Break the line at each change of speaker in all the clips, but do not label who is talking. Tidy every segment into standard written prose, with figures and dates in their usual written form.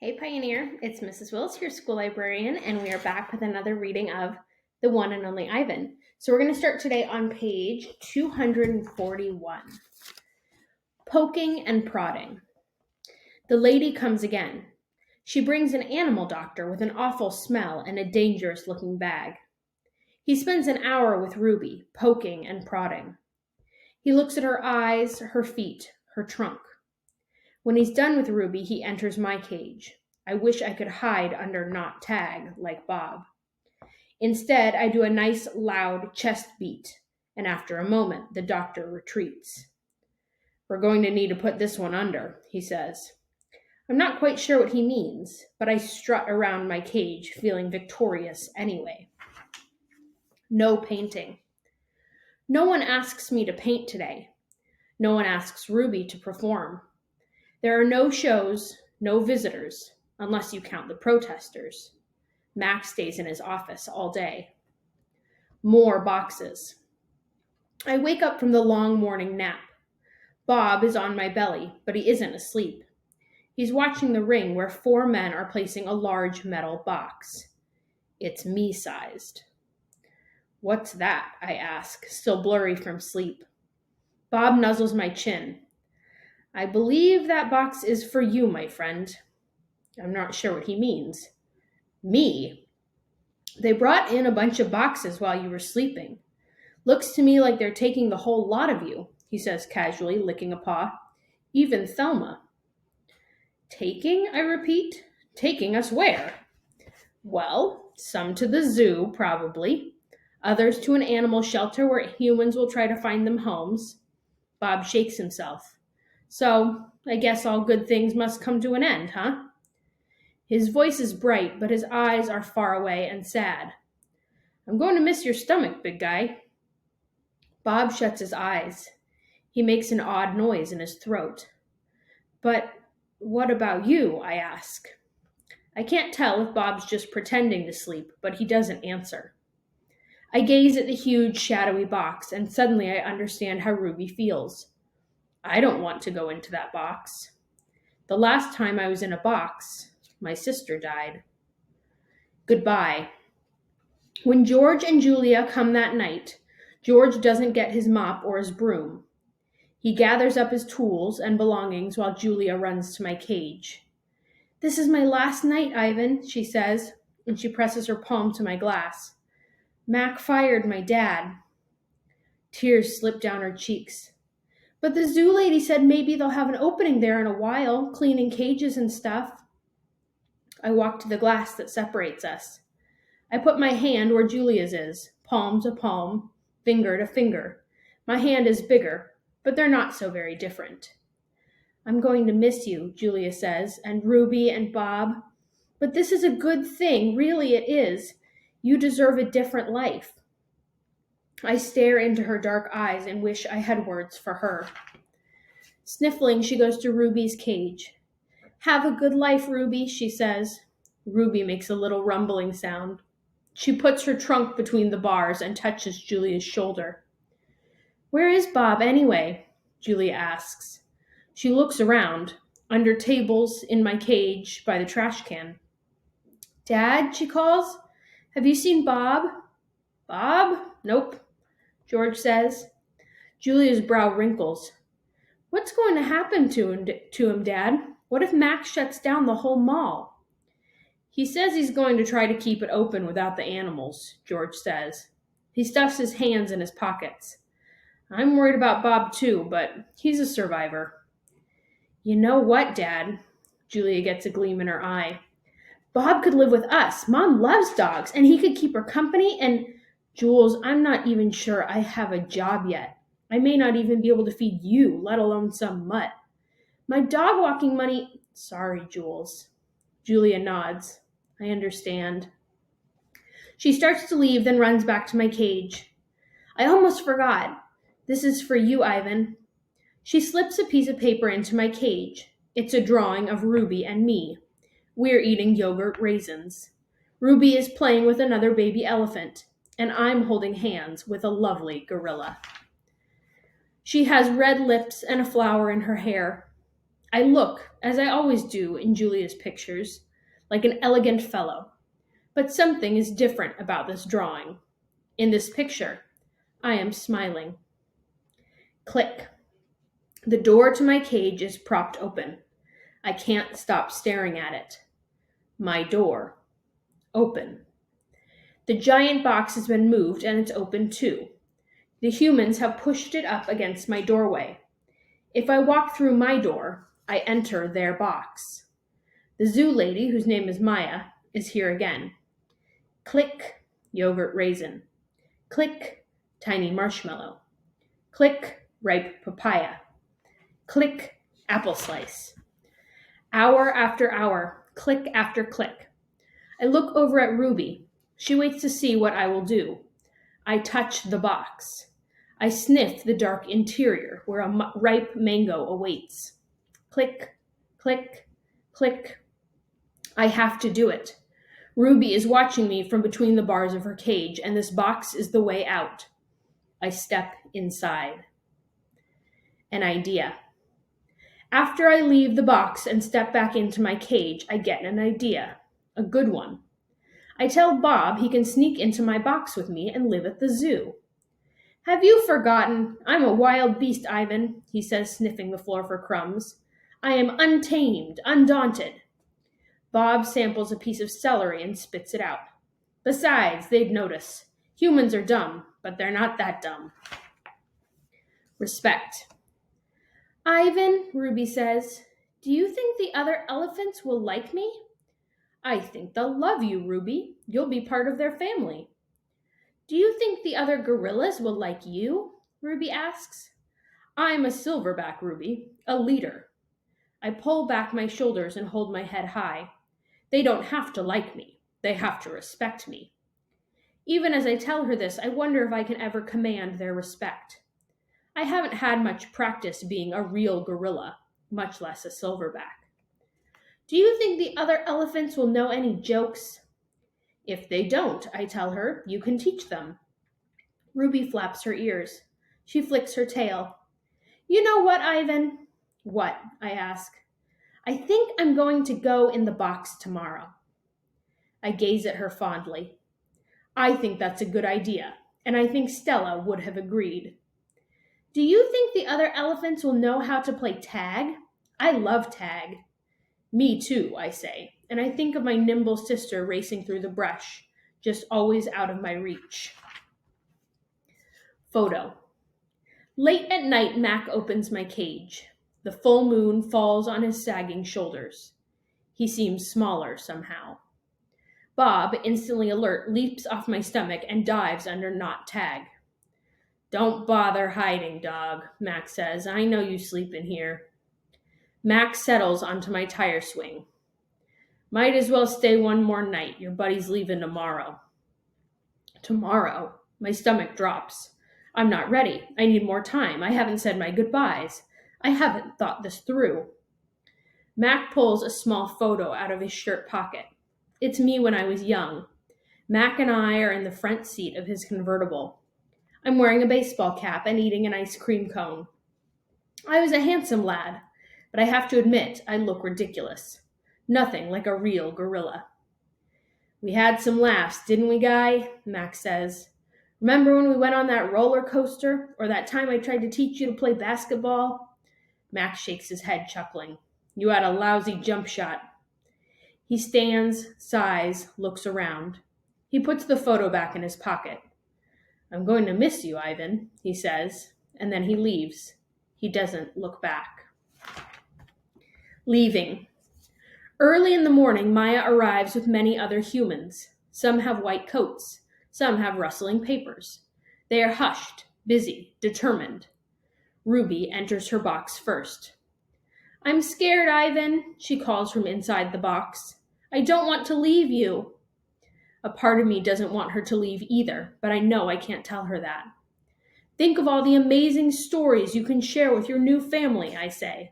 Hey Pioneer, it's Mrs. Wills, your school librarian, and we are back with another reading of The One and Only Ivan. So we're going to start today on page 241. Poking and prodding. The lady comes again. She brings an animal doctor with an awful smell and a dangerous looking bag. He spends an hour with Ruby, poking and prodding. He looks at her eyes, her feet, her trunk. When he's done with Ruby, he enters my cage. I wish I could hide under not tag like Bob. Instead, I do a nice loud chest beat, and after a moment, the doctor retreats. We're going to need to put this one under, he says. I'm not quite sure what he means, but I strut around my cage, feeling victorious anyway. No painting. No one asks me to paint today. No one asks Ruby to perform. There are no shows, no visitors, unless you count the protesters. Max stays in his office all day. More boxes. I wake up from the long morning nap. Bob is on my belly, but he isn't asleep. He's watching the ring where 4 men are placing a large metal box. It's me-sized. What's that? I ask, still blurry from sleep. Bob nuzzles my chin. I believe that box is for you, my friend. I'm not sure what he means. Me? They brought in a bunch of boxes while you were sleeping. Looks to me like they're taking the whole lot of you, he says casually, licking a paw. Even Thelma. Taking, I repeat. Taking us where? Well, some to the zoo, probably. Others to an animal shelter where humans will try to find them homes. Bob shakes himself. So, I guess all good things must come to an end, huh? His voice is bright, but his eyes are far away and sad. I'm going to miss your stomach, big guy. Bob shuts his eyes. He makes an odd noise in his throat. But what about you? I ask. I can't tell if Bob's just pretending to sleep, but he doesn't answer. I gaze at the huge, shadowy box, and suddenly I understand how Ruby feels. I don't want to go into that box. The last time I was in a box, my sister died. Goodbye. When George and Julia come that night, George doesn't get his mop or his broom. He gathers up his tools and belongings while Julia runs to my cage. This is my last night, Ivan, she says, and she presses her palm to my glass. Mac fired my dad. Tears slip down her cheeks. But the zoo lady said maybe they'll have an opening there in a while, cleaning cages and stuff. I walk to the glass that separates us. I put my hand where Julia's is, palm to palm, finger to finger. My hand is bigger, but they're not so very different. I'm going to miss you, Julia says, and Ruby and Bob. But this is a good thing, really it is. You deserve a different life. I stare into her dark eyes and wish I had words for her. Sniffling, she goes to Ruby's cage. Have a good life, Ruby, she says. Ruby makes a little rumbling sound. She puts her trunk between the bars and touches Julia's shoulder. Where is Bob, anyway? Julia asks. She looks around, under tables, in my cage, by the trash can. Dad, she calls. Have you seen Bob? Bob? Nope, George says. Julia's brow wrinkles. What's going to happen to him, Dad? What if Max shuts down the whole mall? He says he's going to try to keep it open without the animals, George says. He stuffs his hands in his pockets. I'm worried about Bob too, but he's a survivor. You know what, Dad? Julia gets a gleam in her eye. Bob could live with us. Mom loves dogs, and he could keep her company, and Jules, I'm not even sure I have a job yet. I may not even be able to feed you, let alone some mutt. My dog walking money... Sorry, Jules. Julia nods. I understand. She starts to leave, then runs back to my cage. I almost forgot. This is for you, Ivan. She slips a piece of paper into my cage. It's a drawing of Ruby and me. We're eating yogurt raisins. Ruby is playing with another baby elephant, and I'm holding hands with a lovely gorilla. She has red lips and a flower in her hair. I look, as I always do in Julia's pictures, like an elegant fellow. But something is different about this drawing. In this picture, I am smiling. Click. The door to my cage is propped open. I can't stop staring at it. My door. Open. The giant box has been moved and it's open too. The humans have pushed it up against my doorway. If I walk through my door, I enter their box. The zoo lady, whose name is Maya, is here again. Click, yogurt raisin. Click, tiny marshmallow. Click, ripe papaya. Click, apple slice. Hour after hour, click after click. I look over at Ruby. She waits to see what I will do. I touch the box. I sniff the dark interior where a ripe mango awaits. Click, click, click. I have to do it. Ruby is watching me from between the bars of her cage, and this box is the way out. I step inside. An idea. After I leave the box and step back into my cage, I get an idea. A good one. I tell Bob he can sneak into my box with me and live at the zoo. Have you forgotten? I'm a wild beast, Ivan, he says, sniffing the floor for crumbs. I am untamed, undaunted. Bob samples a piece of celery and spits it out. Besides, they'd notice. Humans are dumb, but they're not that dumb. Respect. Ivan, Ruby says, do you think the other elephants will like me? I think they'll love you, Ruby. You'll be part of their family. Do you think the other gorillas will like you? Ruby asks. I'm a silverback, Ruby, a leader. I pull back my shoulders and hold my head high. They don't have to like me. They have to respect me. Even as I tell her this, I wonder if I can ever command their respect. I haven't had much practice being a real gorilla, much less a silverback. Do you think the other elephants will know any jokes? If they don't, I tell her, you can teach them. Ruby flaps her ears. She flicks her tail. You know what, Ivan? What? I ask. I think I'm going to go in the box tomorrow. I gaze at her fondly. I think that's a good idea, and I think Stella would have agreed. Do you think the other elephants will know how to play tag? I love tag. Me too, I say, and I think of my nimble sister racing through the brush, just always out of my reach. Photo. Late at night, Mac opens my cage. The full moon falls on his sagging shoulders. He seems smaller somehow. Bob, instantly alert, leaps off my stomach and dives under knot tag. Don't bother hiding, dog, Mac says. I know you sleep in here. Mac settles onto my tire swing. Might as well stay one more night. Your buddy's leaving tomorrow. Tomorrow? My stomach drops. I'm not ready. I need more time. I haven't said my goodbyes. I haven't thought this through. Mac pulls a small photo out of his shirt pocket. It's me when I was young. Mac and I are in the front seat of his convertible. I'm wearing a baseball cap and eating an ice cream cone. I was a handsome lad, but I have to admit I look ridiculous. Nothing like a real gorilla. We had some laughs, didn't we, Guy? Mac says. Remember when we went on that roller coaster? Or that time I tried to teach you to play basketball? Mac shakes his head, chuckling. You had a lousy jump shot. He stands, sighs, looks around. He puts the photo back in his pocket. I'm going to miss you, Ivan, he says, and then he leaves. He doesn't look back. Leaving. Early in the morning, Maya arrives with many other humans. Some have white coats. Some have rustling papers. They are hushed, busy, determined. Ruby enters her box first. I'm scared, Ivan, she calls from inside the box. I don't want to leave you. A part of me doesn't want her to leave either, but I know I can't tell her that. Think of all the amazing stories you can share with your new family, I say.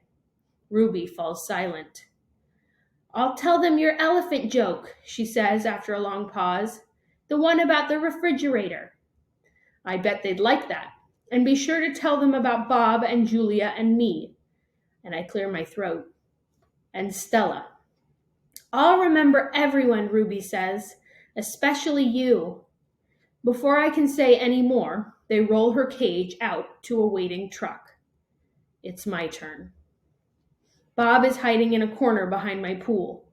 Ruby falls silent. I'll tell them your elephant joke, she says after a long pause. The one about the refrigerator. I bet they'd like that. And be sure to tell them about Bob and Julia and me. And I clear my throat. And Stella. I'll remember everyone, Ruby says, especially you. Before I can say any more, they roll her cage out to a waiting truck. It's my turn. Bob is hiding in a corner behind my pool.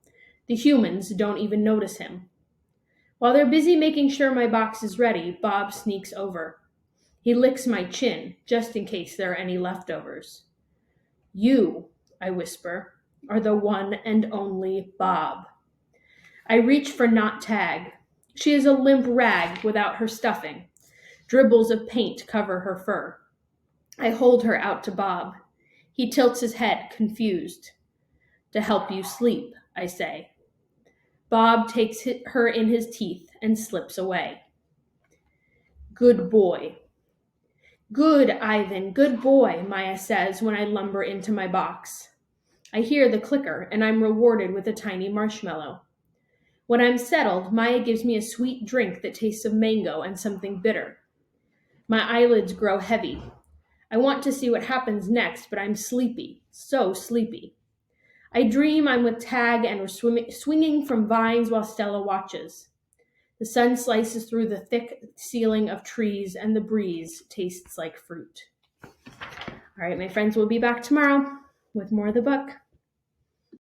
The humans don't even notice him. While they're busy making sure my box is ready, Bob sneaks over. He licks my chin, just in case there are any leftovers. You, I whisper, are the one and only Bob. I reach for Not Tag. She is a limp rag without her stuffing. Dribbles of paint cover her fur. I hold her out to Bob. He tilts his head, confused. To help you sleep, I say. Bob takes her in his teeth and slips away. Good boy. Good, Ivan, good boy, Maya says when I lumber into my box. I hear the clicker, and I'm rewarded with a tiny marshmallow. When I'm settled, Maya gives me a sweet drink that tastes of mango and something bitter. My eyelids grow heavy. I want to see what happens next, but I'm sleepy, so sleepy. I dream I'm with Tag and we're swinging from vines while Stella watches. The sun slices through the thick ceiling of trees and the breeze tastes like fruit. All right, my friends, we'll be back tomorrow with more of the book.